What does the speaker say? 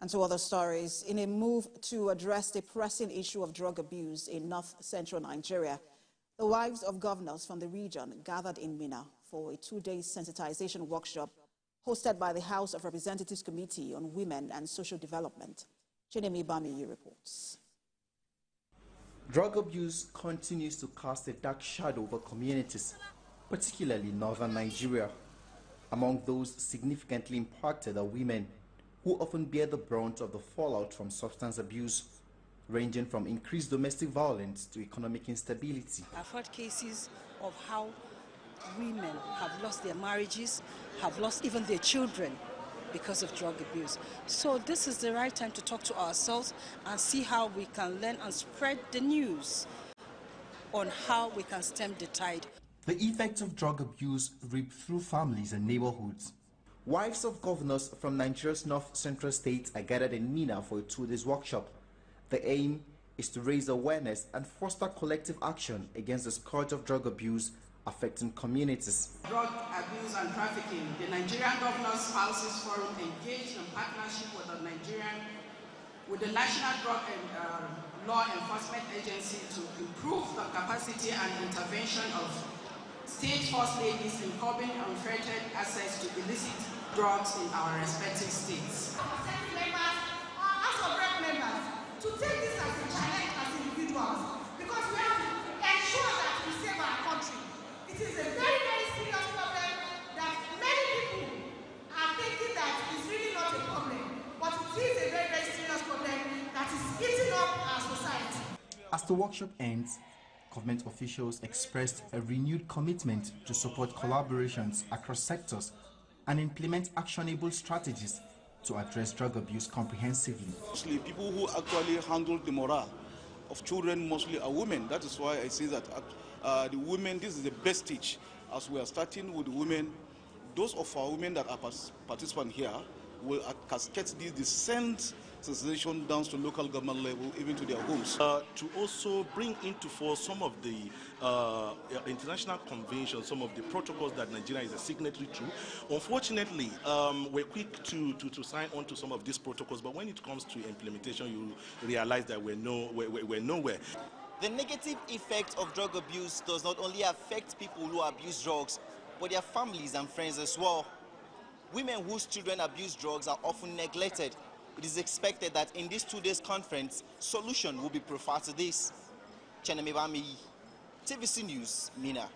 And to other stories, in a move to address the pressing issue of drug abuse in north-central Nigeria, the wives of governors from the region gathered in Minna for a two-day sensitization workshop hosted by the House of Representatives Committee on Women and Social Development. Chinemi Bamiyi reports. Drug abuse continues to cast a dark shadow over communities, particularly in northern Nigeria. Among those significantly impacted are women, who often bear the brunt of the fallout from substance abuse, ranging from increased domestic violence to economic instability. I've heard cases of how women have lost their marriages, have lost even their children because of drug abuse. So this is the right time to talk to ourselves and see how we can learn and spread the news on how we can stem the tide. The effects of drug abuse rip through families and neighborhoods. Wives of governors from Nigeria's north-central states are gathered in Minna for a two-day workshop. The aim is to raise awareness and foster collective action against the scourge of drug abuse affecting communities. Drug abuse and trafficking. The Nigerian Governors Spouses Forum engaged in partnership with the National Drug and Law Enforcement Agency to improve the capacity and intervention of state first ladies in curbing unfettered access to illicit drugs in our respective states. House of Rep members, to take this as a challenge as individuals, because we have to ensure that we save our country. It is a very, very serious problem that many people are thinking that it's really not a problem, but it is a very, very serious problem that is eating up our society. As the workshop ends, government officials expressed a renewed commitment to support collaborations across sectors and implement actionable strategies to address drug abuse comprehensively. Mostly people who actually handle the morale of children mostly are women. That is why I say that the women, this is the best stage. As we are starting with the women, those of our women that are participants here will cascade this sensation down to local government level, even to their homes. To also bring into force some of the international conventions, some of the protocols that Nigeria is a signatory to. Unfortunately, we're quick to sign on to some of these protocols, but when it comes to implementation, you realize that we're nowhere. The negative effect of drug abuse does not only affect people who abuse drugs, but their families and friends as well. Women whose children abuse drugs are often neglected. It is expected that in this two-day conference, solution will be preferred to this. Chinemi Bamiyi, TVC News, Minna.